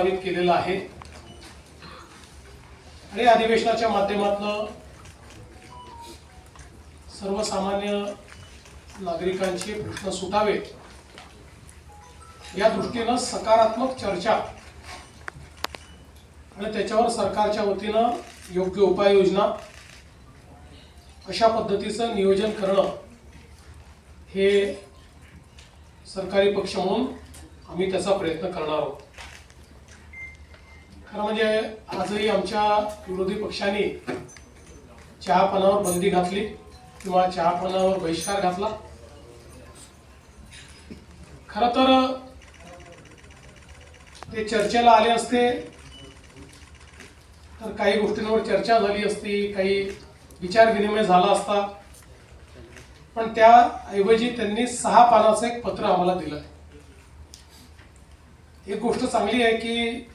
प्रस्तावित केलेला आहे आणि अधिवेशनाच्या माध्यमातून सर्वसामान्य नागरिकांचे प्रश्न सुटावेत या दृष्टीने सकारात्मक चर्चा आणि त्याच्यावर सरकारच्या वतीने योग्य उपाययोजना अशा पद्धतीचं नियोजन करणं हे सरकारी पक्ष म्हणून आम्ही त्याचा प्रयत्न करणार आहोत। खरं म्हणजे आजही आमच्या विरोधी पक्षांनी चहापानावर बंदी घातली किंवा चहापानावर बहिष्कार घातला। खरं तर ते चर्चेला आले असते तर काही गोष्टींवर चर्चा झाली असती, काही विचार विनिमय झाला असता, पण त्याऐवजी त्यांनी 6 पानाचं एक पत्र आम्हाला दिलं। एक गोष्ट चांगली आहे की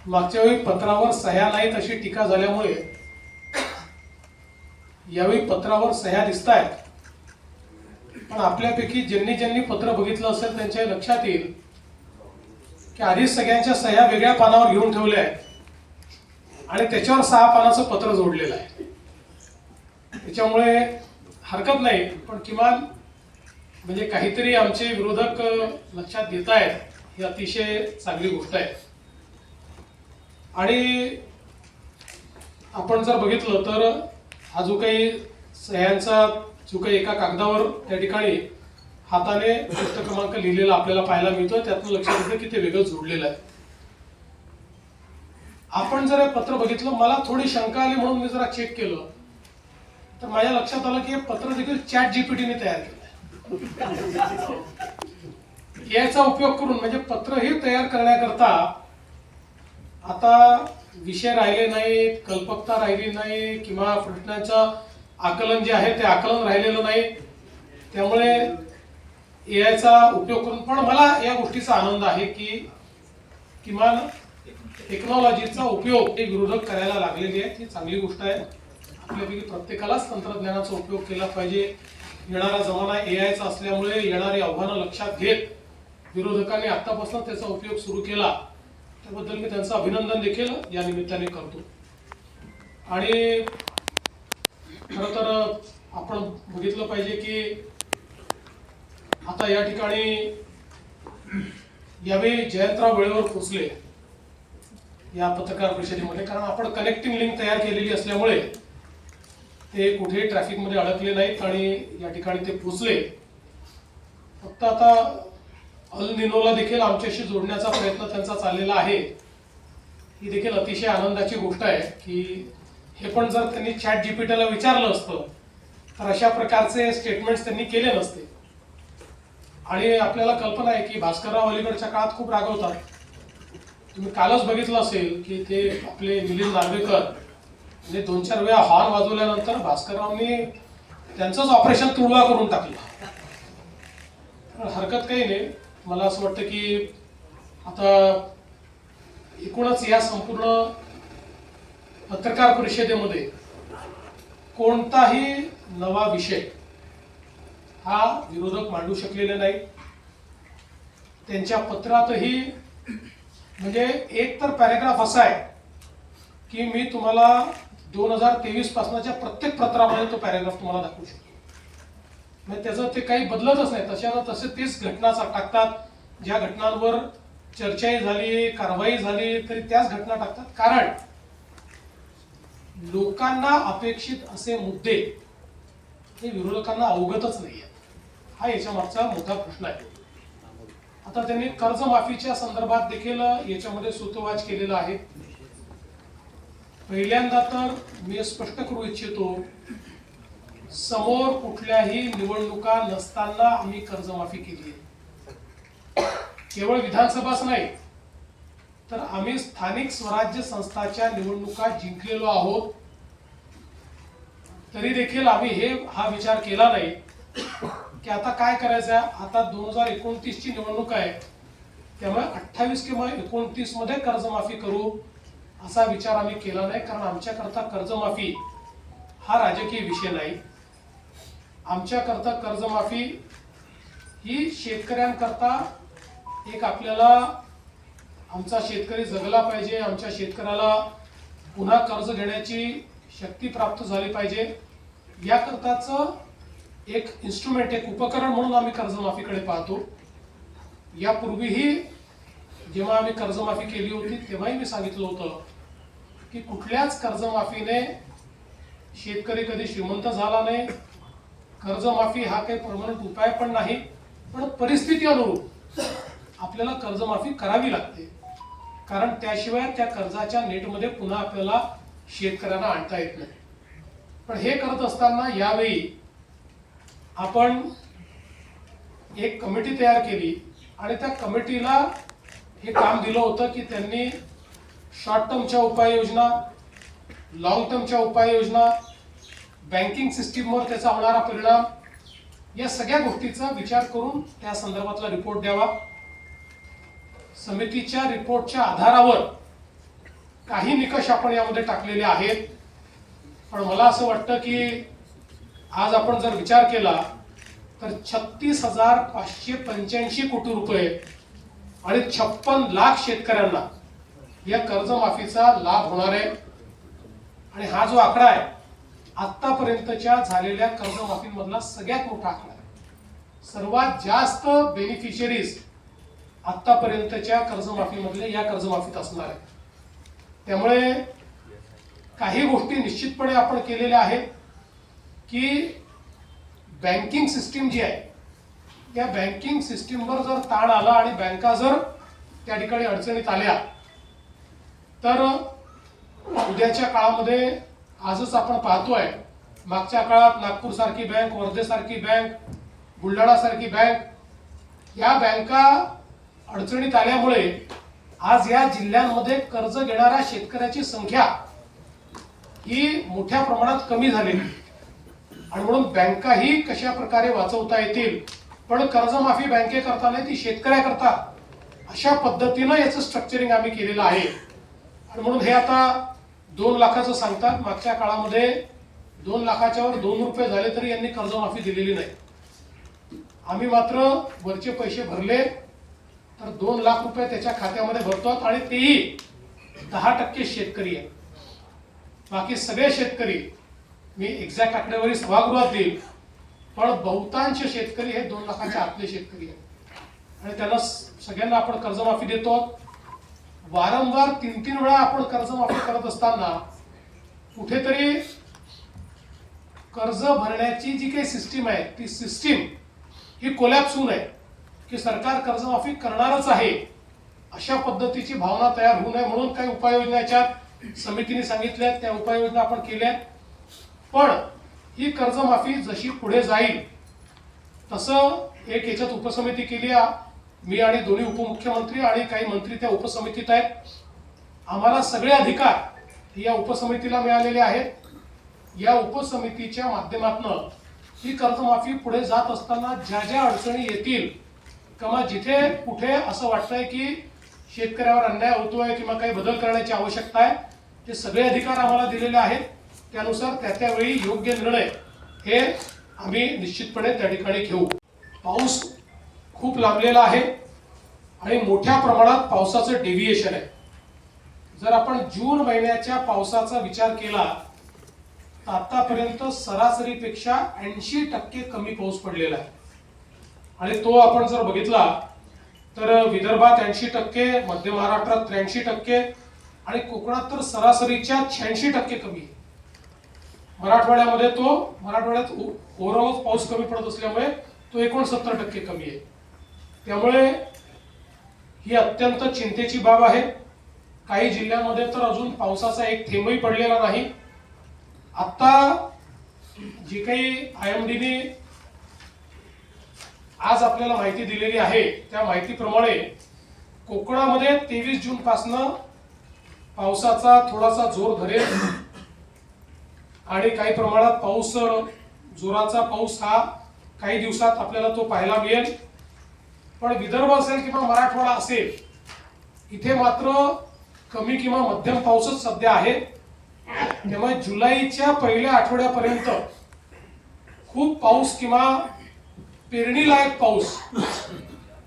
मागच्या वेळी पत्रावर सह्या नाहीत अशी टीका झाल्यामुळे यावेळी पत्रावर सह्या दिसतायत, पण आपल्यापैकी ज्यांनी पत्र बघितलं असेल त्यांच्या लक्षात येईल की आधीच सगळ्यांच्या सह्या वेगळ्या पानावर घेऊन ठेवल्या आहेत आणि त्याच्यावर 6 पानाचं पत्र जोडलेलं आहे। त्याच्यामुळे हरकत नाही, पण किमान म्हणजे काहीतरी आमचे विरोधक लक्षात घेत आहेत ही अतिशय चांगली गोष्ट आहे। आणि आपण जर बघितलं तर हा जो काही सह्यांचा जो काही एका कागदावर त्या ठिकाणी हाताने पृष्ठ क्रमांक लिहिलेला आपल्याला पाहायला मिळतोय, त्यातून लक्षात येतं की ते वेगळं जोडलेलं आहे। आपण जर हे पत्र बघितलं, मला थोडी शंका आली म्हणून मी जरा चेक केलं तर माझ्या लक्षात आलं की हे पत्र देखील ChatGPT ने तयार केलं आहे। याचा उपयोग करून म्हणजे पत्र हे तयार करण्याकरता आता विषय राहिले नाहीत, कल्पकता राहिली नाही किंवा प्रश्नांचं आकलन जे आहे ते आकलन राहिलेलं नाही, त्यामुळे एआयचा उपयोग करून पण मला या गोष्टीचा आनंद आहे की किमान टेक्नॉलॉजीचा उपयोग हे विरोधक करायला लागलेले आहेत। ही चांगली गोष्ट आहे। आपल्यापैकी प्रत्येकालाच तंत्रज्ञानाचा उपयोग केला पाहिजे। येणारा जमाना एआयचा असल्यामुळे येणारी आव्हानं लक्षात घेत विरोधकांनी आतापासून त्याचा उपयोग सुरू केला, त्याबद्दल मी त्यांचं अभिनंदन देखील या निमित्ताने करतो। आणि खरं तर आपण बघितलं पाहिजे की आता या ठिकाणी यावेळी जयंतराव वेळेवर पोहोचले या पत्रकार परिषदेमध्ये, कारण आपण कनेक्टिंग लिंक तयार केलेली असल्यामुळे ते कुठेही ट्रॅफिकमध्ये अडकले नाहीत आणि या ठिकाणी ते पोहोचले। फक्त आता अल निनोला देखील आमच्याशी जोडण्याचा प्रयत्न त्यांचा चाललेला आहे। ही देखील अतिशय आनंदाची गोष्ट आहे की हे पण जर त्यांनी ChatGPTला विचारलं असतं तर अशा प्रकारचे स्टेटमेंट्स त्यांनी केले नसते। आणि आपल्याला कल्पना आहे की भास्करराव अलीकडच्या काळात खूप रागवतात। तुम्ही कालच बघितलं असेल की ते आपले मिलिंद नार्वेकर म्हणजे 2-4 वेळा हॉर्न वाजवल्यानंतर भास्कररावनी त्यांचंच ऑपरेशन तुडवा करून टाकलं। हरकत काही नाही, मला असं वाटतं की आता एकूणच या संपूर्ण पत्रकार परिषदेमध्ये कोणताही नवा विषय हा विरोधक मांडू शकलेले नाही। त्यांच्या पत्रातही म्हणजे एक तर पॅरेग्राफ असा आहे की मी तुम्हाला 2023 पासूनच्या प्रत्येक पत्रामध्ये तो पॅरेग्राफ तुम्हाला दाखवू शकतो, म्हणजे त्याचं ते काही बदलतच नाही, तशाला तसे तेच घटना टाकतात। ज्या घटनांवर चर्चाही झाली, कारवाई झाली तरी त्याच घटना टाकतात, कारण लोकांना अपेक्षित असे मुद्दे हे विरोधकांना अवगतच नाही आहेत। हा याच्या मागचा मोठा प्रश्न आहे। आता त्यांनी कर्जमाफीच्या संदर्भात देखील याच्यामध्ये सूतोवाच केलेला आहे। पहिल्यांदा तर मी स्पष्ट करू इच्छितो, समोर कुठल्याही निवडणुका नसताना आम्ही कर्जमाफी केली आहे। केवळ विधानसभाच नाही तर आम्ही स्थानिक स्वराज्य संस्थांच्या निवडणुका जिंकलेलो आहोत, तरी देखील आम्ही हा विचार केला नाही की आता काय करायचं आहे। आता 2029 ची निवडणूक आहे, त्यामुळे 28 किंवा 29 मध्ये कर्जमाफी करू असा विचार आम्ही केला नाही, कारण आमच्याकरता कर्जमाफी हा राजकीय विषय नाही। आमच्याकरता कर्जमाफी ही शेतकऱ्यांकरता एक आपल्याला आमचा शेतकरी जगला पाहिजे, आमच्या शेतकऱ्याला पुन्हा कर्ज घेण्याची शक्ती प्राप्त झाली पाहिजे, याकरताचं एक इन्स्ट्रुमेंट, एक उपकरण म्हणून आम्ही कर्जमाफीकडे पाहतो. यापूर्वीही जेव्हा आम्ही कर्जमाफी केली होती तेव्हाही मी सांगितलं होतं की कुठल्याच कर्जमाफीने शेतकरी कधी श्रीमंत झाला नाही. कर्जमाफी हा काही परमनंट उपाय पण नाही, पण परिस्थिती अनुरूप आपल्याला कर्जमाफी करावी लागते, कारण त्याशिवाय त्या कर्जाच्या नेटमध्ये पुन्हा आपल्याला शेतकऱ्यांना आणता येत नाही. पण हे करत असताना यावेळी आपण एक कमिटी तयार केली आणि त्या कमिटीला हे काम दिलं होतं की त्यांनी शॉर्ट टर्मच्या उपाययोजना, लॉंग टर्मच्या उपाययोजना, बँकिंग सिस्टीमवर त्याचा होणारा परिणाम, या सगळ्या गोष्टीचा विचार करून त्या संदर्भातला रिपोर्ट द्यावा. समितीच्या रिपोर्टच्या आधारावर काही निकष आपण यामध्ये टाकलेले आहेत. पण मला असं वाटतं की आज आपण जर विचार केला तर 36,585 कोटी रुपये आणि 56 लाख शेतकऱ्यांना या कर्जमाफीचा लाभ होणार आहे. आणि हा जो आकडा आहे आतापर्यंतच्या झालेल्या कर्जमाफीमधला सगळ्यात मोठा आकडा आहे. सर्वात जास्त बेनिफिशियरीज आतापर्यंतच्या कर्जमाफीमधले या कर्जमाफीत असणार आहे. त्यामुळे काही गोष्टी निश्चितपणे आपण केलेल्या आहेत की बँकिंग सिस्टीम जी आहे त्या बँकिंग सिस्टीमवर जर ताण आला आणि बँका जर त्या ठिकाणी अडचणीत आल्या तर उद्याच्या काळामध्ये आजच आपण पाहतोय, मागच्या काळात नागपूर सारखी बँक, वर्धे सारखी बँक, बुलढाणा सारखी बँक, या बँका अडचणीत आल्यामुळे आज या जिल्ह्यांमध्ये कर्ज घेणाऱ्या शेतकऱ्याची संख्या ही मोठ्या प्रमाणात कमी झालेली. आणि म्हणून बँकाही कशा प्रकारे वाचवता येतील, पण कर्जमाफी बँकेकरता नाही, ती शेतकऱ्याकरता, अशा पद्धतीनं याचं स्ट्रक्चरिंग आम्ही केलेलं आहे. आणि म्हणून हे आता 2 लाखाचं सांगतात. मागच्या काळामध्ये 2 लाखाच्या वर 2 रुपये झाले तरी यांनी कर्जमाफी दिलेली नाही. आम्ही मात्र वरचे पैसे भरले तर 2 लाख रुपये त्याच्या खात्यामध्ये भरतात आणि तेही 10% शेतकरी आहे. बाकी सगळे शेतकरी, मी एक्झॅक्ट आकडेवारी सभागृहात देईल, पण बहुतांश शेतकरी हे 2 लाखाच्या आतले शेतकरी आहेत आणि त्यांना सगळ्यांना आपण कर्जमाफी देतो. वारंवार 3-3 वेळा आपण कर्जमाफी करत असताना कुठेतरी कर्ज भरण्याची जी काही सिस्टीम आहे ती सिस्टीम ही कोलॅप्स होऊ नये, की सरकार कर्जमाफी करणारच आहे अशा पद्धतीची भावना तयार होऊ नये म्हणून काही उपाययोजनाच्या समितीने सांगितल्या, त्या उपाययोजना आपण केल्या. पण ही कर्जमाफी जशी पुढे जाईल तसं एक याच्यात उपसमिती केली आहे. मी आणि दोन्ही उपमुख्यमंत्री आणि काही मंत्री त्या उपसमितीत आहेत. आम्हाला सगळे अधिकार या उपसमितीला मिळालेले आहेत. या उपसमितीच्या माध्यमातून ही कर्जमाफी पुढे जात असताना ज्या ज्या अडचणी येतील किंवा जिथे कुठे असं वाटतंय की शेतकऱ्यावर अन्याय होतोय किंवा काही बदल करण्याची आवश्यकता आहे, ते सगळे अधिकार आम्हाला दिलेले आहेत. त्यानुसार त्या त्यावेळी योग्य निर्णय हे आम्ही निश्चितपणे त्या ठिकाणी घेऊ. पाऊस खूप लांबलेला आहे आणि मोठ्या प्रमाणात पावसाचं डेव्हिएशन आहे. जर आपण जून महिन्याच्या पावसाचा विचार केला तर आतापर्यंत सरासरीपेक्षा 80% कमी पाऊस पडलेला आहे. आणि तो आपण जर बघितला तर विदर्भात 80%, मध्य महाराष्ट्रात 83% आणि कोकणात तर सरासरीच्या 86% कमी आहे. मराठवाड्यामध्ये मराठवाड्यात ओव्हरऑल पाऊस कमी पडत असल्यामुळे तो 69% कमी आहे. त्यामुळे ही अत्यंत चिंतेची बाब आहे. काही जिल्ह्यांमध्ये तर अजून पावसाचा एक थेंबही पडलेला नाही. आता जी काही IMDने आज आपल्याला माहिती दिलेली आहे त्या माहितीप्रमाणे कोकणामध्ये 23 जून पासून पावसाचा थोडासा जोर धरेल आणि काही प्रमाणात पाऊस, जोराचा पाऊस हा काही दिवसात आपल्याला तो पाहायला मिळेल. पण विदर्भ असेल किंवा मराठवाडा असेल इथे मात्र कमी किंवा मध्यम पाऊसच सध्या आहे. त्यामुळे जुलैच्या पहिल्या आठवड्यापर्यंत खूप पाऊस किंवा पेरणीलायक पाऊस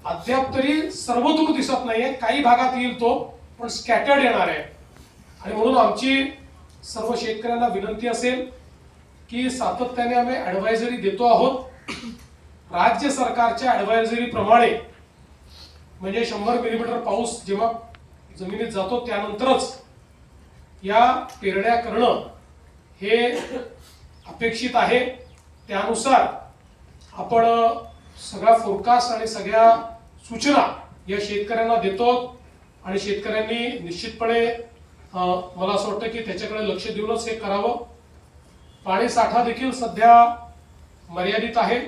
अद्याप तरी सर्वदूर दिसत नाहीये, काही भागात येईल तो, पण स्कॅटर्ड येणार आहे. आणि म्हणून आमची सर्व शेतकऱ्यांना विनंती असेल की सातत्याने आम्ही ऍडवायझरी देतो आहोत. राज्य सरकारच्या ऍडवायझरी प्रमाणे म्हणजे 100 मिलीमीटर पाऊस जेव्हा जमिनीत जातो त्यानंतरच या पेरण्या करणं हे अपेक्षित आहे. त्यानुसार आपण सगळा फोरकास्ट आणि सगळ्या सूचना या शेतकऱ्यांना देतो आणि शेतकऱ्यांनी निश्चितपणे मला असं वाटतं की त्याच्याकडे लक्ष देऊनच हे करावं. पाणी साठा देखील सध्या मर्यादित आहे.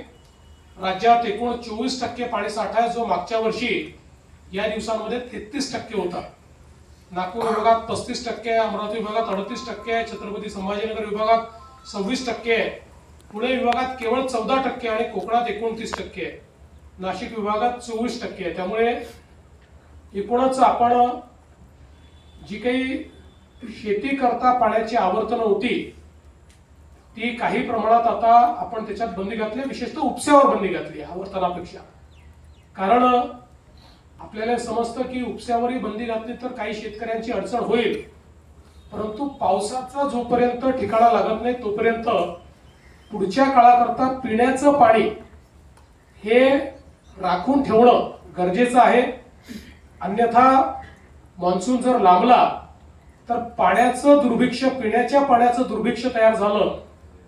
राज्यात एकूण 24% पाणी साठा आहे, जो मागच्या वर्षी या दिवसांमध्ये 33% होता. नागपूर विभागात 35% आहे, अमरावती विभागात 38% आहे, छत्रपती संभाजीनगर विभागात 26% आहे, पुणे विभागात केवळ 14% आणि कोकणात 29% आहे, नाशिक विभागात 24% आहे. त्यामुळे एकूणच आपण जी काही शेती करता पाण्याची आवर्तन होती ती काही प्रमाणात आता आपण त्याच्यात बंदी घातली, विशेषतः उपस्यावर बंदी घातली आवर्तनापेक्षा. कारण आपल्याला समजतं की उपस्यावरही बंदी घातली तर काही शेतकऱ्यांची अडचण होईल, परंतु पावसाचा जोपर्यंत ठिकाणा लागत नाही तोपर्यंत पुढच्या काळाकरता पिण्याचं पाणी हे राखून ठेवणं गरजेचं आहे. अन्यथा मान्सून जर लांबला तर पाण्याचं दुर्भिक्ष, पिण्याच्या पाण्याचं दुर्भिक्ष तयार झालं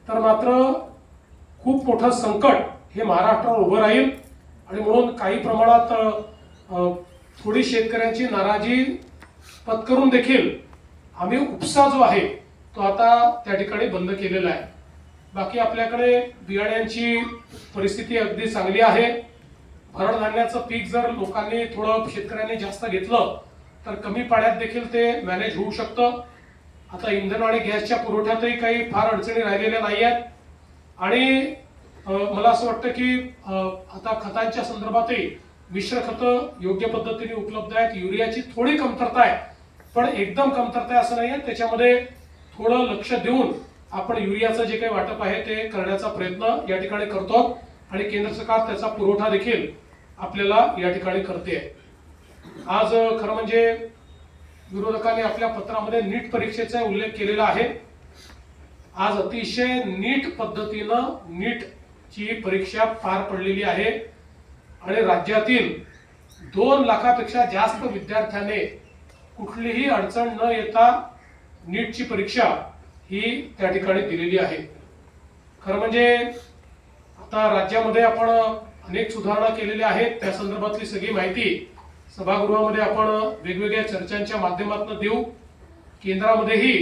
तर मात्र खूप मोठं संकट हे महाराष्ट्रावर उभं राहील. आणि म्हणून काही प्रमाणात थोडी शेतकऱ्यांची नाराजी पत्करून देखील आम्ही उपसा जो आहे तो आता त्या ठिकाणी बंद केलेला आहे. बाकी आपल्याकडे बियाण्यांची परिस्थिती अगदी चांगली आहे. भरड धान्याचं पीक जर लोकांनी थोडं शेतकऱ्यांनी जास्त घेतलं तर कमी पाण्यात देखील ते मॅनेज होऊ शकतं. आता इंधन आणि गॅसच्या पुरवठ्यातही काही फार अडचणी राहिलेल्या नाही आहेत. आणि मला असं वाटतं की आता खतांच्या संदर्भातही मिश्र खतं योग्य पद्धतीने उपलब्ध आहेत. युरियाची थोडी कमतरता आहे, पण एकदम कमतरता आहे असं नाही आहे. त्याच्यामध्ये थोडं लक्ष देऊन आपण युरियाचं जे काही वाटप आहे ते करण्याचा प्रयत्न या ठिकाणी करतो आणि केंद्र सरकार त्याचा पुरवठा देखील आपल्याला या ठिकाणी करते. आज खरं म्हणजे विरोधकांनी आपल्या पत्रामध्ये नीट परीक्षेचा उल्लेख केलेला आहे. आज अतिशय नीट पद्धतीनं नीटची परीक्षा पार पडलेली आहे आणि राज्यातील 2 लाखापेक्षा जास्त विद्यार्थ्याने कुठलीही अडचण न येता नीटची परीक्षा ही त्या ठिकाणी दिलेली आहे. खरं म्हणजे आता राज्यामध्ये आपण अनेक सुधारणा केलेल्या आहेत. त्या संदर्भातली सगळी माहिती सभागृहामध्ये आपण वेगवेगळ्या चर्चांच्या माध्यमातून देऊ. केंद्रामध्येही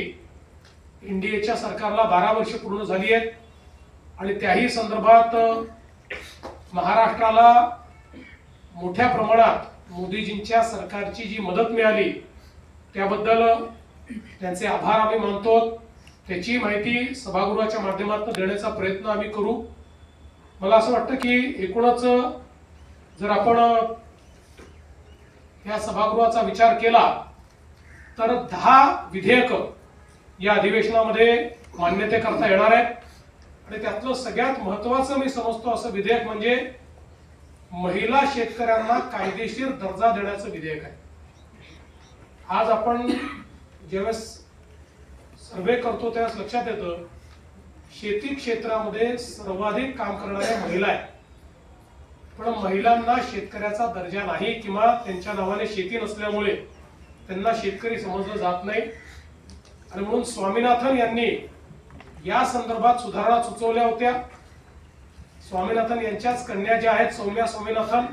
एनडीएच्या सरकारला 12 वर्ष पूर्ण झाली आहेत आणि त्याही संदर्भात महाराष्ट्राला मोठ्या प्रमाणात मोदीजींच्या सरकारची जी मदत मिळाली त्याबद्दल त्यांचे आभार आम्ही मानतो. त्याची माहिती सभागृहाच्या माध्यमातून देण्याचा प्रयत्न आम्ही करू. मला असं वाटतं की एकूणच जर आपण या सभागृहाचा विचार केला तर 10 विधेयक या अधिवेशनामध्ये मान्यतेकरता येणार आहेत आणि त्यातलं सगळ्यात महत्त्वाचं मी समजतो असं विधेयक म्हणजे महिला शेतकऱ्यांना कायदेशीर दर्जा देण्याचं विधेयक आहे. आज आपण ज्यावेळेस सर्वे करतो त्यावेळेस लक्षात येतं शेती क्षेत्रामध्ये सर्वाधिक काम करणाऱ्या महिला आहेत, पण महिलांना शेतकऱ्याचा दर्जा नाही किंवा त्यांच्या नावाने शेती नसल्यामुळे त्यांना शेतकरी समजलं जात नाही. आणि म्हणून स्वामीनाथन यांनी या संदर्भात सुधारणा सुचवल्या होत्या. स्वामीनाथन यांच्याच कन्या ज्या आहेत सौम्या स्वामीनाथन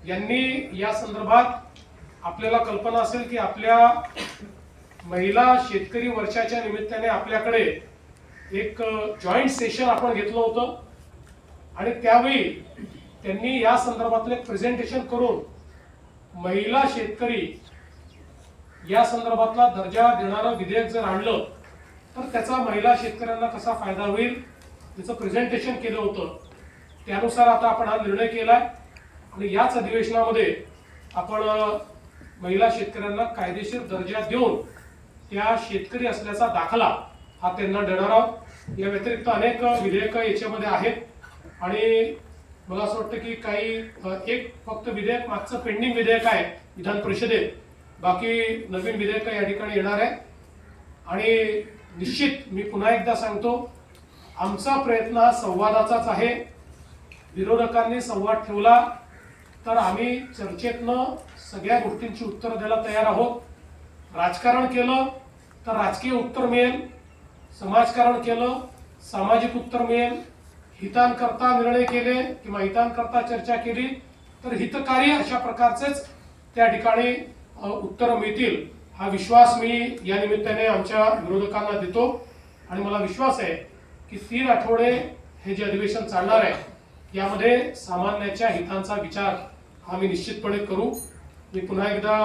यांनी या संदर्भात आपल्याला कल्पना असेल की आपल्या महिला शेतकरी वर्षाच्या निमित्ताने आपल्याकडे एक जॉईंट सेशन आपण घेतलं होतं आणि त्यावेळी त्यांनी या संदर्भातले प्रेझेंटेशन करून महिला शेतकरी या संदर्भातला दर्जा देणारं विधेयक जर आणलं तर त्याचा महिला शेतकऱ्यांना कसा फायदा होईल त्याचं प्रेझेंटेशन केलं होतं. त्यानुसार आता आपण हा निर्णय केलाय आणि याच अधिवेशनामध्ये आपण महिला शेतकऱ्यांना कायदेशीर दर्जा देऊन त्या शेतकरी असल्याचा दाखला हा त्यांना देणार आहोत. या व्यतिरिक्त अनेक विधेयक याच्यामध्ये आहेत आणि मला असं वाटतं की काही एक फक्त विधेयक मागचं पेंडिंग विधेयक आहे विधान परिषदेत, बाकी नवीन विधेयक या ठिकाणी येणार आहे. आणि निश्चित मी पुन्हा एकदा सांगतो, आमचा प्रयत्न हा संवादाचाच आहे. विरोधकांनी संवाद ठेवला तर आम्ही चर्चेतनं सगळ्या गोष्टींची उत्तर द्यायला तयार आहोत. राजकारण केलं तर राजकीय उत्तर मिळेल, समाजकारण केलं सामाजिक उत्तर मिळेल, हितांकरता निर्णय केले किंवा हितांकरता चर्चा केली तर हितकारी अशा प्रकारचेच त्या ठिकाणी उत्तर मिळतील, हा विश्वास मी या निमित्ताने आमच्या विरोधकांना देतो. आणि मला विश्वास आहे की 3 आठवडे हे जे अधिवेशन चालणार आहे यामध्ये सामान्याच्या हितांचा विचार आम्ही निश्चितपणे करू. मी पुन्हा एकदा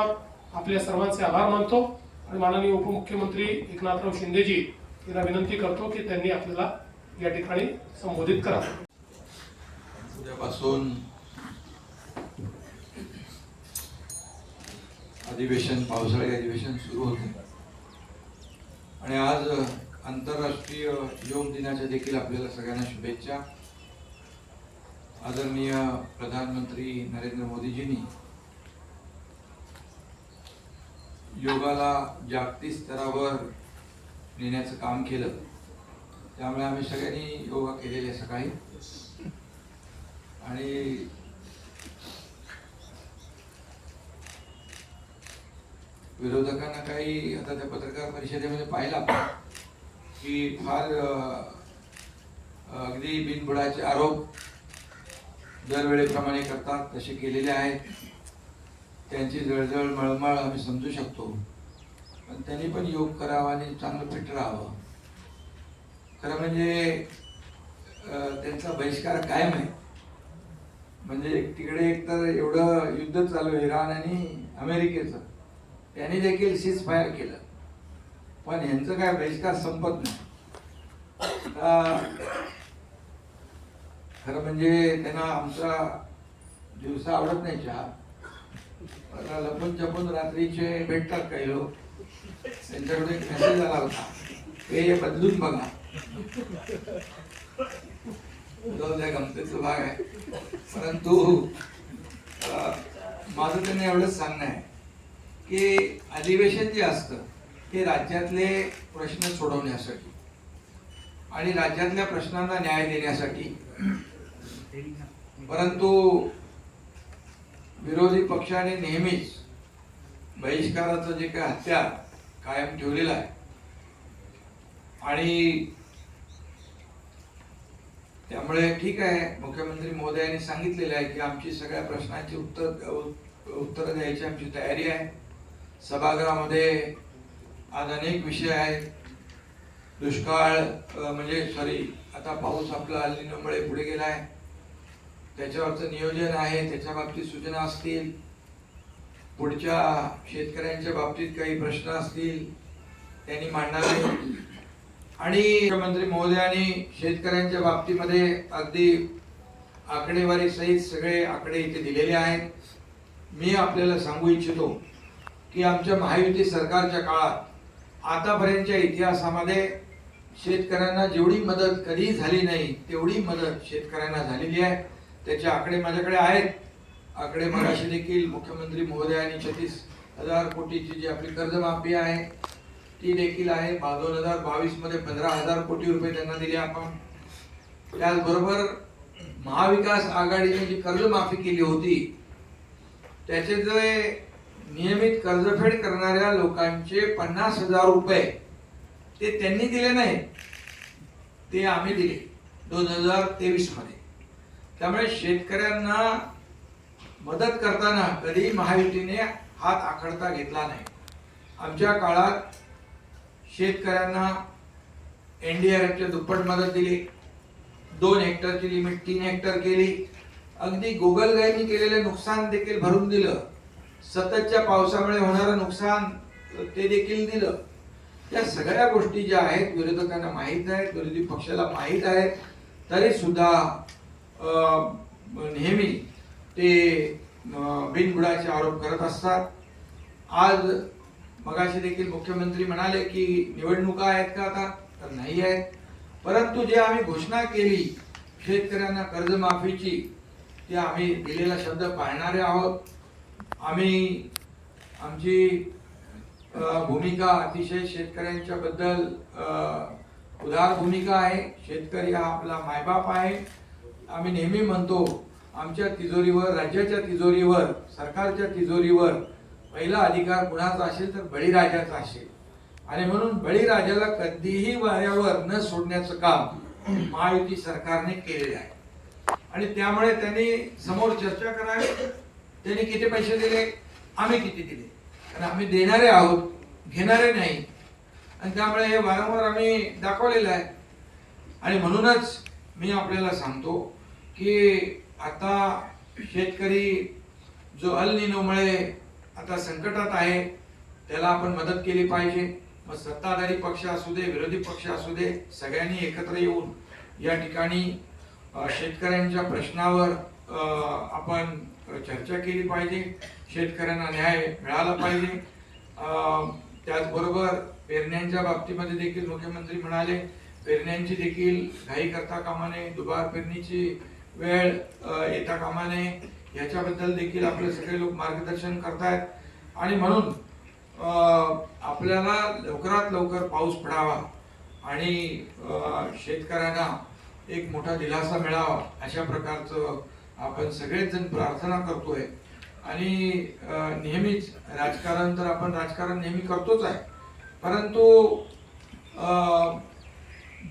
आपल्या सर्वांचे आभार मानतो आणि माननीय उपमुख्यमंत्री एकनाथराव शिंदेजी यांना विनंती करतो की त्यांनी आपल्याला या ठिकाणी संबोधित करावं. उद्यापासून अधिवेशन, पावसाळी अधिवेशन सुरू होते आणि आज आंतरराष्ट्रीय योग दिनाच्या देखील आपल्याला सगळ्यांना शुभेच्छा. आदरणीय प्रधानमंत्री नरेंद्र मोदीजींनी योगाला जागतिक स्तरावर नेण्याचं काम केलं, त्यामुळे आम्ही सगळ्यांनी योगा केलेले सकाळी. आणि विरोधकांना काही आता त्या पत्रकार परिषदेमध्ये पाहिला की फार अगदी बिनबुडाचे आरोप दरवेळेप्रमाणे करतात, तसे केलेले आहेत. त्यांची जळजळ मळमळ आम्ही समजू शकतो, पण त्यांनी पण योग करावा आणि चांगलं फिट राहावं. खरं म्हणजे त्यांचा बहिष्कार कायम आहे. म्हणजे तिकडे एकतर एवढं युद्ध चालू आहे इराण आणि अमेरिकेचं, त्यांनी देखील सीज फायर केलं, पण यांचं काय बहिष्कार संपत नाही. खरं म्हणजे त्यांना आमचा दिवसा आवडत नाही चहा, लपून छपून रात्रीचे भेटतात काही लोक. त्यांच्याकडे एक मेसेज आला होता, हे बदलून बघा. गमतीचा भाग आहे, परंतु माझं त्यांना एवढंच सांगणं आहे की अधिवेशन जे असतं ते राज्यातले प्रश्न सोडवण्यासाठी आणि राज्यातल्या प्रश्नांना न्याय देण्यासाठी. परंतु विरोधी पक्षाने नेहमीच बहिष्काराचं जे काही हत्यार कायम ठेवलेलं आहे आणि त्यामुळे ठीक आहे, मुख्यमंत्री महोदयांनी सांगितलेलं आहे की आमची सगळ्या प्रश्नांची उत्तर द्यायची आमची तयारी आहे. सभागृहामध्ये आज अनेक विषय आहेत. दुष्काळ म्हणजे आता पाऊस आपला अल्निनोमुळे पुढे गेला आहे, त्याच्यावरचं नियोजन आहे, त्याच्या बाबतीत सूचना असतील. पुढच्या शेतकऱ्यांच्या बाबतीत काही प्रश्न असतील त्यांनी मांडावे. आणि मुख्यमंत्री महोदयांनी शेतकऱ्यांच्या बाबतीमध्ये अगदी आकडेवारी सहित सगळे आकडे इथे दिलेले आहेत. मी आपल्याला सांगू इच्छितो की आमच्या महायुती सरकारच्या काळात आतापर्यंतच्या इतिहासामध्ये शेतकऱ्यांना जेवढी मदत कधी झाली नाही तेवढी मदत शेतकऱ्यांना झालेली आहे. त्याचे आकडे माझ्याकडे आहेत. आकडे मगाशी देखील मुख्यमंत्री महोदयांनी 36,000 कोटीची जी आपली कर्जमाफी आहे ती देखील आहे. 2022 मध्ये 15,000 कोटी रुपये त्यांना दिले आपण. त्याचबरोबर महाविकास आघाडीने जी कर्जमाफी केली होती त्याचे जे नियमित कर्जफेड करणाऱ्या लोकांचे 50,000 रुपये ते त्यांनी दिले नाही, ते आम्ही दिले 2023 मध्ये. त्यामुळे शेतकऱ्यांना मदत करताना कधी महायुतीने हात आखडता घेतला नाही. आमच्या काळात शेतकऱ्यांना NDRFच्या दुप्पट मदत दिली. 2 हेक्टरची लिमिट 3 हेक्टर केली. अगदी गोगलगायींनी केलेले नुकसान देखील भरून दिलं. सततच्या पावसामुळे होणारं नुकसान ते देखील दिलं. या सगळ्या गोष्टी ज्या आहेत विरोधकांना माहीत आहेत, विरोधी पक्षाला माहीत आहेत, तरी सुद्धा नेहमी ते बिनबुडाचे आरोप करत असतात. आज मगाशी देखील मुख्यमंत्री म्हणाले की निवडणुका आहेत का आता, तर नाही आहेत. परंतु जे आम्ही घोषणा केली शेतकऱ्यांना कर्जमाफीची ते आम्ही दिलेला शब्द पाळणारे आहोत. आम्ही आमची भूमिका अतिशय शेतकऱ्यांच्या बद्दल उदार भूमिका आहे. शेतकरी हा आपला मायबाप आहे. आम्ही नेहमी म्हणतो आमच्या तिजोरीवर, राज्याच्या तिजोरीवर, सरकारच्या तिजोरीवर पहिला अधिकार कुणाचा असेल तर बळीराजाचा असेल. आणि म्हणून बळीराजाला कधीही वाऱ्यावर न सोडण्याचं काम महायुती सरकारने केलेलं आहे. आणि त्यामुळे त्यांनी समोर चर्चा करावी, त्यांनी किती पैसे दिले, आम्ही किती दिले, कारण आम्ही देणारे आहोत, घेणारे नाही. आणि त्यामुळे हे वारंवार आम्ही दाखवलेलं आहे. आणि म्हणूनच मी आपल्याला सांगतो की आता शेतकरी जो अल निनोमुळे आता संकटात आहे त्याला आपण मदत केली पाहिजे. मग सत्ताधारी पक्ष असू दे, विरोधी पक्ष असू दे, सगळ्यांनी एकत्र येऊन या ठिकाणी शेतकऱ्यांच्या प्रश्नावर आपण चर्चा केली पाहिजे. शेतकऱ्यांना न्याय मिळाला पाहिजे. त्याचबरोबर पेरण्यांच्या बाबतीमध्ये देखील मुख्यमंत्री म्हणाले पेरण्यांची देखील घाई करता कामा नये, दुबार पेरणीची वेळ येता कामा नये, याच्याबद्दल देखील आपले सगळे लोक मार्गदर्शन करतायत. आणि म्हणून आपल्याला लवकरात लवकर पाऊस पडावा आणि शेतकऱ्यांना एक मोठा दिलासा मिळावा अशा प्रकारचं आपण सगळेच जण प्रार्थना करतोय. आणि नेहमीच राजकारण तर आपण राजकारण नेहमी करतोच आहे, परंतु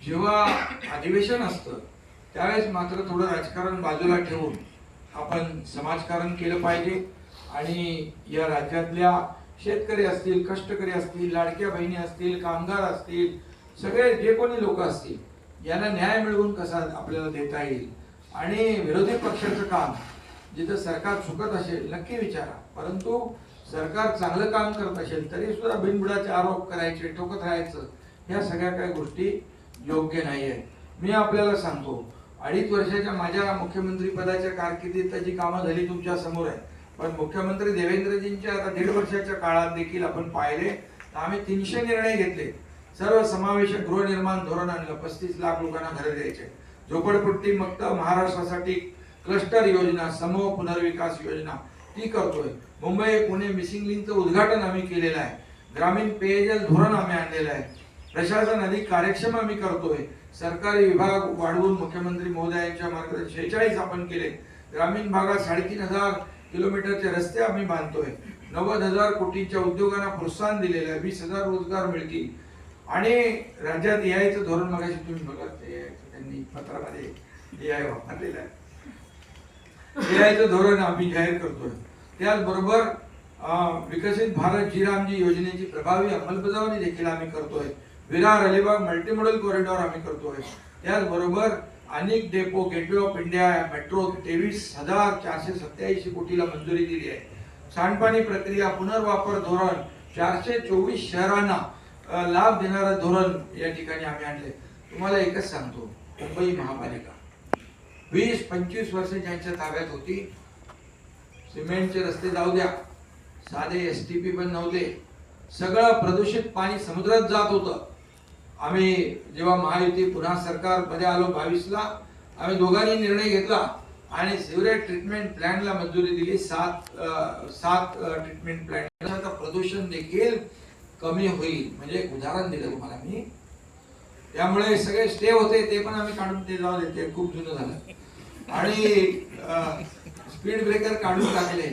जेव्हा अधिवेशन असतं त्यावेळेस मात्र थोडं राजकारण बाजूला ठेवून आपण समाजकारण केलं पाहिजे. आणि या राज्यातल्या शेतकरी असतील, कष्टकरी असतील, लाडक्या बहिणी असतील, कामगार असतील, सगळे जे कोणी लोक असतील यांना न्याय मिळवून कसा आपल्याला देता येईल. आणि विरोधी पक्षाचं काम जिथं सरकार चुकत असेल नक्की विचारा, परंतु सरकार चांगलं काम करत असेल तरी सुद्धा बिनबुडाचे आरोप करायचे, टोकत राहायचं, ह्या सगळ्या काही गोष्टी योग्य नाही आहे. मी आपल्याला सांगतो 2.5 वर्षाच्या माझ्या मुख्यमंत्री पदाच्या कारकिर्दीत जी कामं झाली तुमच्या समोर आहे, पण मुख्यमंत्री देवेंद्रजींच्या आता 1.5 वर्षाच्या काळात देखील आपण पाहिले तर आम्ही 300 निर्णय घेतले. सर्व समावेशक गृहनिर्माण धोरण आणलं, 35 लाख लोकांना घरे द्यायचे, झोपडपट्टी मुक्त महाराष्ट्रासाठी क्लस्टर योजना, समूह पुनर्विकास योजना ती करतोय. मुंबई पुणे मिसिंग लिंकचं उद्घाटन आम्ही केलेलं आहे. ग्रामीण पेयजल धोरण आम्ही आणलेलं आहे. प्रशासन अधिक कार्यक्षम आम्ही करतोय. सरकारी विभाग वाढवून मुख्यमंत्री महोदयांच्या मार्गदर्शनात 46 आपण केले. ग्रामीण भागात 3,500 किलोमीटरचे रस्ते आम्ही बांधतोय. 90,000 कोटींच्या उद्योगांना प्रोत्साहन दिलेलं आहे. 20,000 रोजगार मिळतील. आणि राज्यात यायचं धोरण मगाशी तुम्ही बघा ते त्यांनी पत्रामध्ये AI वापरलेलं आहे. यायचं धोरण आम्ही जाहीर करतोय. त्याचबरोबर विकसित भारत जी योजनेची प्रभावी अंमलबजावणी देखील आम्ही करतोय. विरार अलिबाग मल्टीमॉडल कॉरिडॉर आम्ही करतोय. त्याचबरोबर अनेक depot, gateway of India metro 23,487 कोटीला मंजुरी दिली आहे. सांडपाणी प्रक्रिया पुनर्वापर धोरण 424 शहरांना लाभ देणारं धोरण या ठिकाणी आम्ही आणले. तुम्हाला एकच सांगतो, मुंबई महापालिका 20-25 वर्ष ज्यांच्या ताब्यात होती, सिमेंटचे रस्ते जाऊ द्या, साधे STP पण नव्हते, सगळं प्रदूषित पाणी समुद्रात जात होतं. आम्ही जेव्हा महायुती पुन्हा सरकारमध्ये आलो 22ला, आम्ही दोघांनी निर्णय घेतला आणि सिवरेज ट्रीटमेंट प्लॅनला मंजुरी दिली. 7 ट्रीटमेंट प्लॅन, प्रदूषण देखील कमी होईल. म्हणजे एक उदाहरण दिलं तुम्हाला मी. त्यामुळे सगळे स्टे होते ते पण आम्ही काढून ते जाऊ देते, खूप जुनं झालं. आणि स्पीड ब्रेकर काढून टाकले.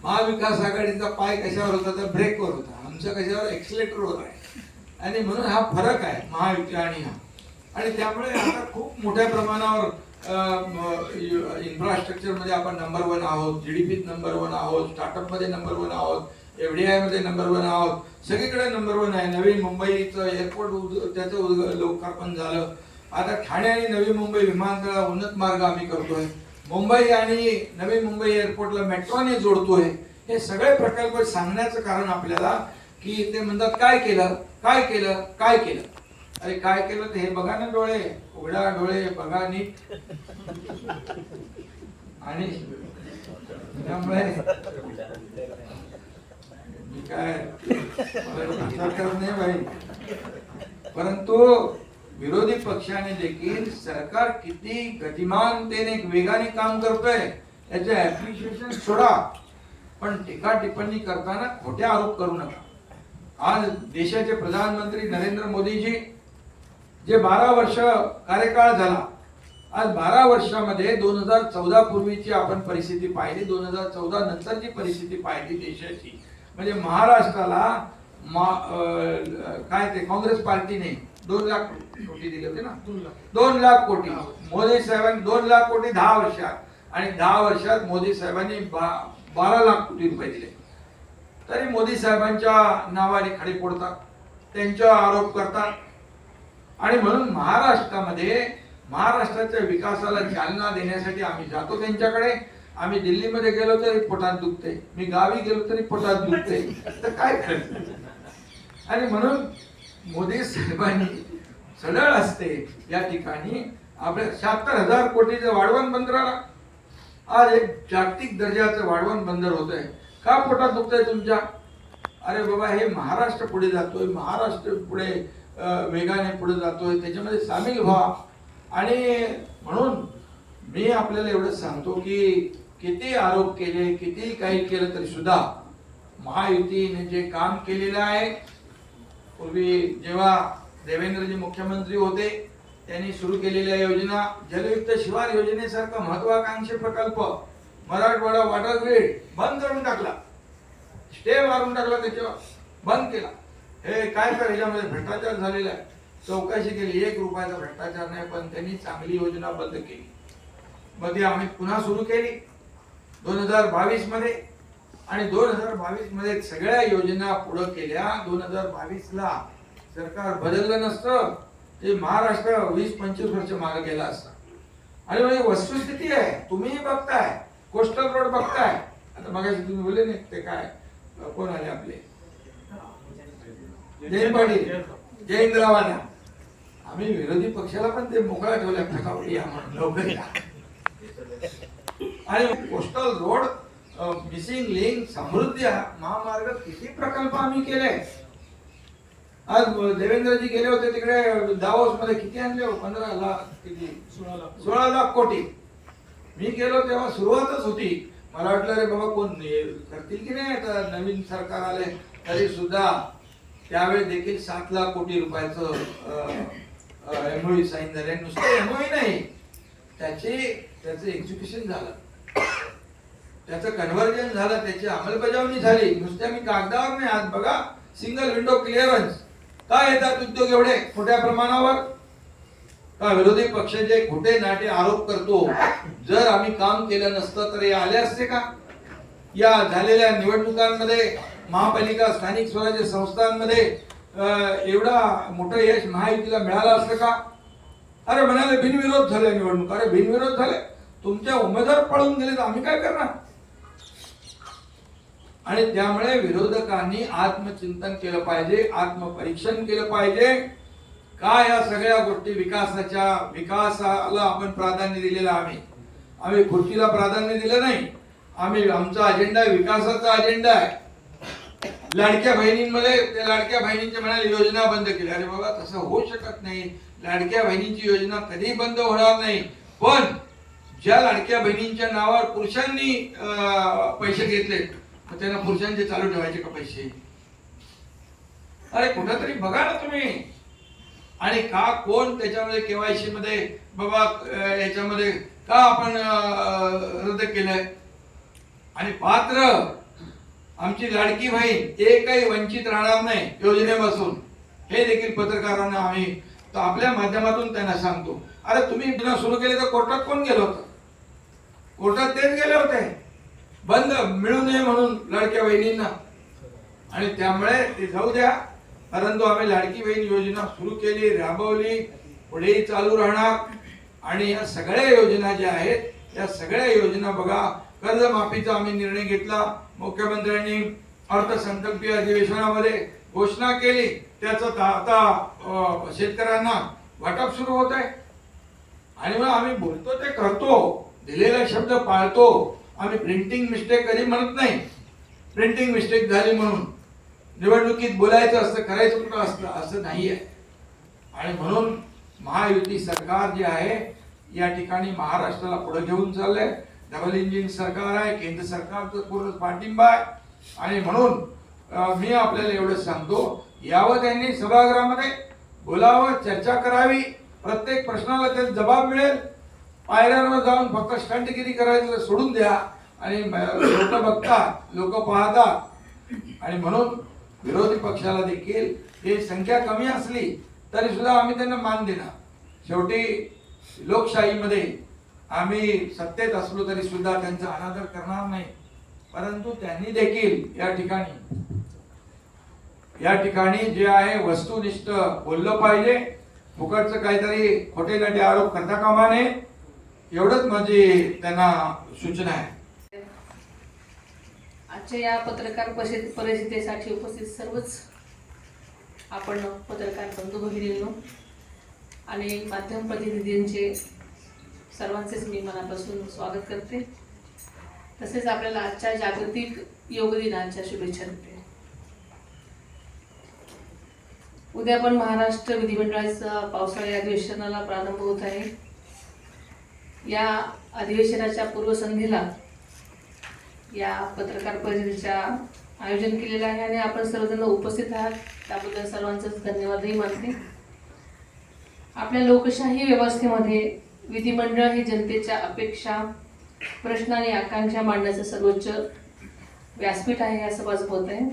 महाविकास आघाडीचा पाय कशावर होता तर ब्रेकवर होता, आमचा कशावर एक्सिलेटरवर आहे. आणि म्हणून हा फरक आहे महायुती आणि हा. आणि त्यामुळे आता खूप मोठ्या प्रमाणावर इन्फ्रास्ट्रक्चर मध्ये आपण नंबर 1 आहोत, GDP नंबर 1 आहोत, स्टार्टअप मध्ये नंबर 1 आहोत, FDI मध्ये नंबर 1 आहोत, सगळीकडे नंबर 1 आहे. नवी मुंबईचं एअरपोर्ट त्याचं लोकार्पण झालं. आता ठाणे आणि नवी मुंबई विमानतळ उन्नत मार्ग आम्ही करतोय. मुंबई आणि नवी मुंबई एअरपोर्टला मेट्रोने जोडतोय. हे सगळे प्रकल्प सांगण्याचं कारण आपल्याला की ते म्हणतात काय केलं काय केलं काय केलं. अरे काय केलं तर हे बघा ना, डोळे उघडा, डोळे बघा नीट. आणि त्यामुळे काय करत नाही भाई, परंतु विरोधी पक्षाने देखील सरकार किती गतिमानतेने वेगाने काम करतोय याचे ऍप्रिशिएशन सोडा, पण टीका टिप्पणी करताना खोटे आरोप करू नका. आज देशाचे प्रधानमंत्री नरेंद्र मोदीजी जे 12 वर्ष कार्यकाळ झाला, आज 12 वर्षामध्ये 2014 पूर्वीची आपण परिस्थिती पाहिली, 2014 नंतरची परिस्थिती पाहिली देशाची, म्हणजे महाराष्ट्राला काय ते काँग्रेस पार्टीने 2 लाख कोटी दिले होते ना, 2 लाख कोटी. मोदी साहेबांनी 2 लाख कोटी 10 वर्षात, आणि 10 वर्षात मोदी साहेबांनी 12 लाख कोटी रुपये दिले. तरी मोदी साहेबांच्या नावाने खडे फोडतात, त्यांच्यावर आरोप करतात. आणि म्हणून महाराष्ट्राच्या विकासाला चालना देण्यासाठी आम्ही जातो त्यांच्याकडे. आम्ही दिल्लीमध्ये गेलो तरी पोटात दुखते, मी गावी गेलो तरी पोटात दुखते, तर काय करायचं. आणि म्हणून मोदी साहेबांनी सरळ असते या ठिकाणी आपल्या 76,000 कोटीचं वाढवण बंदराला आज एक जागतिक दर्जाचं वाढवण बंदर होत आहे. का पोटात दुखतंय तुमच्या? अरे बाबा, हे महाराष्ट्र पुढे जातोय, महाराष्ट्र पुढे वेगाने पुढे जातोय, त्याच्यामध्ये सामील व्हा. आणि म्हणून मी आपल्याला एवढं सांगतो की किती आरोप केले, किती काही केलं तरी सुद्धा महायुतीने जे काम केलेलं आहे, पूर्वी जेव्हा देवेंद्रजी मुख्यमंत्री होते त्यांनी सुरू केलेल्या योजना, जलयुक्त शिवार योजनेसारखा महत्वाकांक्षी प्रकल्प मराठवाडा वॉटर ग्रीड बंद करून टाकला, स्टे मारून टाकला, त्याच्यावर बंद केला. हे काय तर ह्याच्यामध्ये भ्रष्टाचार झालेला आहे. चौकशी केली, 1 रुपयाचा भ्रष्टाचार नाही, पण त्यांनी चांगली योजना बंद केली. मग ती आम्ही पुन्हा सुरू केली 2022 मध्ये, आणि 2022 मध्ये सगळ्या योजना पुढे केल्या. 2022ला सरकार बदललं नसतं ते महाराष्ट्र 20-25 वर्ष मागे गेला असता. आणि म्हणजे वस्तुस्थिती आहे, तुम्ही बघताय, कोस्टल रोड बघताय. आता मगाशी तुम्ही बोलले नाही ते काय, कोण आले आपले जयंत पाटील, जयेंद्रवाला. आम्ही विरोधी पक्षाला पण ते मोकळा ठेवल्या, फटाफट या म्हणून, लवकर या. आणि कोस्टल रोड, मिसिंग लिंक, समृद्धी महामार्ग, किती प्रकल्प आम्ही केले. आज देवेंद्रजी गेले होते तिकडे दावोस मध्ये, किती आणले? 15 लाख, किती 16 लाख कोटी. मी गेलो तेव्हा सुरुवातच होती, मला वाटलं रे बाबा कोण करतील की नाही, आता नवीन सरकार आले, तरी सुद्धा त्यावेळी देखील 7 लाख कोटी रुपयाचं एमओयू साईन झाले. नुसतं एमओयू नाही, त्याचं एक्झिक्युशन झालं, त्याचं कन्व्हर्जन झालं, त्याची अंमलबजावणी झाली. नुसत्या मी कागदावर नाही. आज बघा, सिंगल विंडो क्लिअरन्स. काय येतात उद्योग एवढे मोठ्या प्रमाणावर? का विरोधी पक्ष जे खोटे नाटे आरोप करतो, जर आम्ही काम केलं नसतं तर हे आले असते का? या झालेल्या निवडणुकांमध्ये महापालिका, स्थानिक स्वराज्य संस्थांमध्ये एवढा मोठं यश महायुतीला मिळालं असतं का? अरे म्हणाले बिनविरोध झाले निवडणूक. अरे बिनविरोध झाले, तुमच्या उमेदवार पळून गेले तर आम्ही काय करणार? आणि त्यामुळे विरोधकांनी आत्मचिंतन केलं पाहिजे, आत्मपरीक्षण केलं पाहिजे. काय या सगळ्या गोष्टी विकासाला आपण प्राधान्य दिलेलं. आम्ही खुर्चीला प्राधान्य दिलं नाही. आमचा अजेंडा विकासाचा अजेंडा आहे. लाडक्या बहिणींमध्ये त्या लाडक्या बहिणींच्या म्हणाले योजना बंद केल्या. अरे बाबा, तसं होऊ शकत नाही. लाडक्या बहिणींची योजना कधी बंद होणार नाही. पण ज्या लाडक्या बहिणींच्या नावावर पुरुषांनी पैसे घेतले, तर त्यांना पुरुषांचे चालू ठेवायचे का पैसे? अरे कुठेतरी बघा ना तुम्ही. आणि का कोण त्याच्यामध्ये केवायसी मध्ये बाबा याच्यामध्ये का आपण रद्द केलंय? आणि पात्र आमची लाडकी बहीण एकही वंचित राहणार नाही योजनेपासून, हे देखील पत्रकारांना आम्ही तर आपल्या माध्यमातून त्यांना सांगतो. अरे तुम्ही योजना सुरू केली तर कोर्टात कोण गेलं होतं? कोर्टात तेच गेले होते, बंद मिळू नये म्हणून लाडक्या बहिणींना. आणि त्यामुळे ते जाऊ द्या, परंतु आम्ही लाडकी बहीण योजना सुरू केली, राबवली, पुढेही चालू राहणार. आणि या सगळ्या योजना ज्या आहेत या सगळ्या योजना बघा, कर्जमाफीचा आम्ही निर्णय घेतला. मुख्यमंत्र्यांनी अर्थसंकल्पीय अधिवेशनामध्ये घोषणा केली, त्याचं आता शेतकऱ्यांना वाटप सुरू होत आहे. आणि मग आम्ही बोलतो ते करतो, दिलेला शब्द पाळतो. आम्ही प्रिंटिंग मिस्टेक कधी म्हणत नाही. प्रिंटिंग मिस्टेक झाली म्हणून निवडणुकीत बोलायचं असतं, करायचं कुठं असतं, असं नाहीये. आणि म्हणून महायुती सरकार जे आहे या ठिकाणी महाराष्ट्राला पुढे घेऊन चाललंय. डबल इंजिन सरकार आहे, केंद्र सरकारचं पूर्ण पाठिंबा आहे आणि म्हणून मी आपल्याला एवढं सांगतो, यावं त्यांनी सभागृहामध्ये बोलावं, चर्चा करावी, प्रत्येक प्रश्नाला त्याला जबाब मिळेल. पायऱ्यांवर जाऊन फक्त स्टंटगिरी करायचं सोडून द्या आणि लोक बघतात, लोक पाहतात आणि म्हणून विरोधी पक्षाला देखील हे संख्या कमी असली तरी सुद्धा आम्ही त्यांना मान देणार. शेवटी लोकशाहीमध्ये आम्ही सत्तेत असलो तरी सुद्धा त्यांचा अनादर करणार नाही. परंतु त्यांनी देखील या ठिकाणी जे आहे वस्तुनिष्ठ बोललं पाहिजे. फुकटचं काहीतरी खोटे नाटे आरोप करता कामा नये, एवढंच माझी त्यांना सूचना आहे. आजच्या या पत्रकार परिषदेसाठी उपस्थित सर्वच आपण पत्रकार बंधू भगिनींनो आणि माध्यम प्रतिनिधींचे सर्वांचेच मी मनापासून स्वागत करते. तसेच आपल्याला आजच्या जागतिक योग दिनाच्या शुभेच्छा देते. उद्या पण महाराष्ट्र विधिमंडळाचा पावसाळी अधिवेशनाला प्रारंभ होत आहे. या अधिवेशनाच्या पूर्वसंध्येला या पत्रकार परिषदेच्या आयोजन केलेलं आहे आणि आपण सर्वजण उपस्थित आहात, त्याबद्दल सर्वांचंच धन्यवादही मानते. आपल्या लोकशाही व्यवस्थेमध्ये विधिमंडळ हे जनतेच्या अपेक्षा, प्रश्न आणि आकांक्षा मांडण्याचं सर्वोच्च व्यासपीठ आहे असं माझं मत आहे.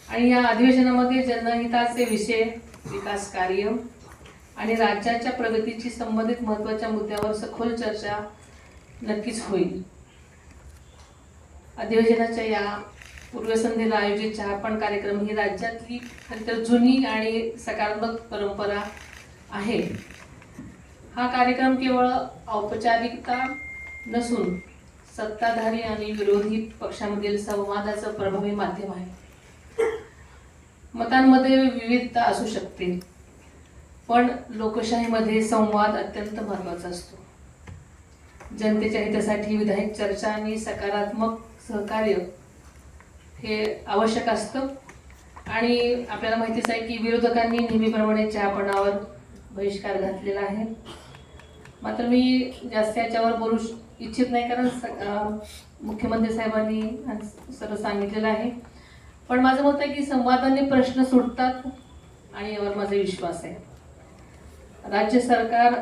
आणि या अधिवेशनामध्ये जनहिताचे विषय, विकास कार्य आणि राज्याच्या प्रगतीशी संबंधित महत्त्वाच्या मुद्द्यावर सखोल चर्चा नक्कीच होईल. अधिवेशनाच्या या पूर्वसंध्येला आयोजित चहापान कार्यक्रम ही राज्यातली खरंतर जुनी आणि सकारात्मक परंपरा आहे. हा कार्यक्रम केवळ औपचारिकता नसून सत्ताधारी आणि विरोधी पक्षांमधील संवादाचं प्रभावी माध्यम आहे. मतांमध्ये विविधता असू शकते, पण लोकशाहीमध्ये संवाद अत्यंत महत्त्वाचा असतो. जनतेच्या हितासाठी विधायक चर्चा आणि सकारात्मक सहकार्य हे आवश्यक असतं. आणि आपल्याला माहितीच आहे की विरोधकांनी नेहमीप्रमाणे चहापानावर बहिष्कार घातलेला आहे. मात्र मी जास्त याच्यावर बोलू इच्छित नाही, कारण मुख्यमंत्री साहेबांनी सर्व सांगितलेलं आहे. पण माझं मत आहे की संवादाने प्रश्न सुटतात आणि यावर माझा विश्वास आहे. राज्य सरकार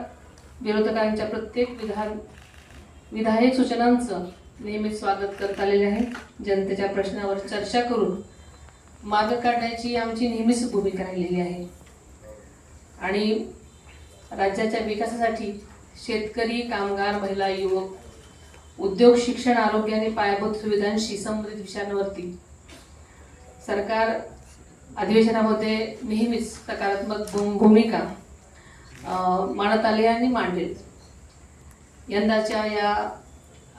विरोधकांच्या प्रत्येक विधायक सूचनांचं नेहमीच स्वागत करत आलेले आहे. जनतेच्या प्रश्नावर चर्चा करून मार्ग काढण्याची आमची नेहमीच भूमिका राहिलेली आहे. आणि राज्याच्या विकासासाठी शेतकरी, कामगार, महिला, युवक, उद्योग, शिक्षण, आरोग्य आणि पायाभूत सुविधांशी संबंधित विषयांवरती सरकार अधिवेशनामध्ये नेहमीच सकारात्मक भूमिका मांडत आली आणि मांडेल. यंदाच्या या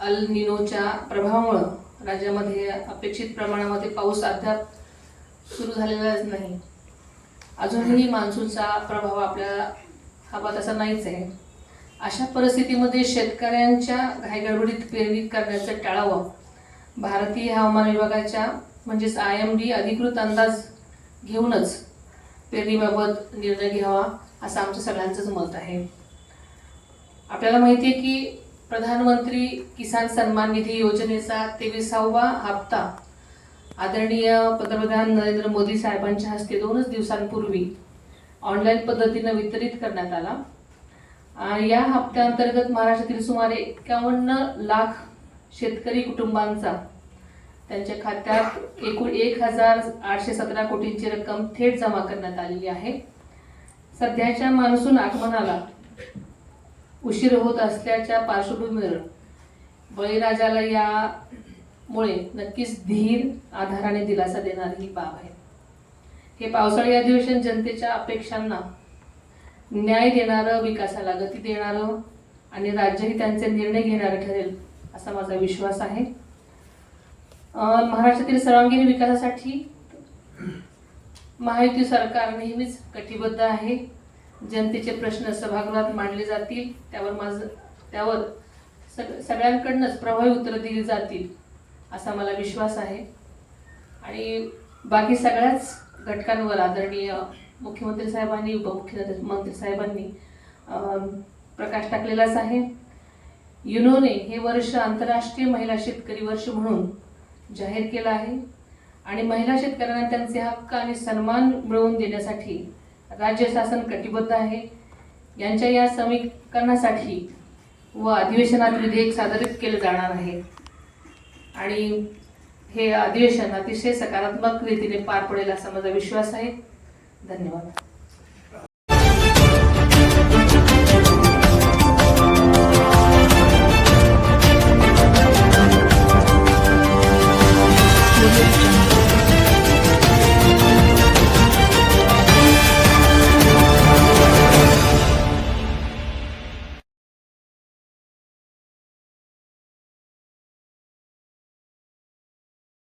अल निनोच्या प्रभावामुळं राज्यामध्ये अपेक्षित प्रमाणामध्ये पाऊस अद्याप सुरू झालेलाच नाही. अजूनही मान्सूनचा प्रभाव आपल्याला हवा तसा नाहीच आहे. अशा परिस्थितीमध्ये शेतकऱ्यांच्या घाईगडबडीत पेरणी करण्याचं टाळावं. भारतीय हवामान विभागाच्या म्हणजेच IMD अधिकृत अंदाज घेऊनच पेरणीबाबत निर्णय घ्यावा असं आमचं सगळ्यांचंच मत आहे. आपल्याला माहिती आहे की प्रधानमंत्री किसान सन्मान निधी योजनेचा 23वा हप्ता आदरणीय पंतप्रधान नरेंद्र मोदी साहेबांच्या हस्ते 2 दिवसांपूर्वी ऑनलाईन पद्धतीनं वितरित करण्यात आला. या हप्त्याअंतर्गत महाराष्ट्रातील सुमारे 51 लाख शेतकरी कुटुंबांचा त्यांच्या खात्यात एकूण 1,817 कोटींची रक्कम थेट जमा करण्यात आलेली आहे. सध्याच्या मान्सून आगमनाला उशीर होत असल्याच्या पार्श्वभूमीवर बळीराजाला यामुळे नक्कीच धीर, आधार आणि दिलासा देणारी ही बाब आहे. हे पावसाळी अधिवेशन जनतेच्या अपेक्षांना न्याय देणारं, विकासाला गती देणारं आणि राज्यही त्यांचे निर्णय घेणारं ठरेल असा माझा विश्वास आहे. महाराष्ट्रातील सर्वांगीण विकासासाठी महायुती सरकार नेहमीच कटिबद्ध आहे. जनतेचे प्रश्न सभागृहात मांडले जातील, त्यावर सगळ्यांकडूनच प्रभावी उत्तरं दिली जातील असा मला विश्वास आहे. आणि बाकी सगळ्याच घटकांवर आदरणीय मुख्यमंत्री साहेबांनी, उपमुख्यमंत्री साहेबांनी प्रकाश टाकलेलाच आहे. युनोने हे वर्ष आंतरराष्ट्रीय महिला शेतकरी वर्ष म्हणून जाहीर केलं आहे आणि महिला शेतकऱ्यांना त्यांचे हक्क आणि सन्मान मिळवून देण्यासाठी राज्य शासन कटिबद्ध आहे. यांच्या या समीकरणासाठी व अधिवेशनात विधेयक सादर केलं जाणार आहे आणि हे अधिवेशन अतिशय सकारात्मक रीतीने पार पडेल असा माझा विश्वास आहे. धन्यवाद.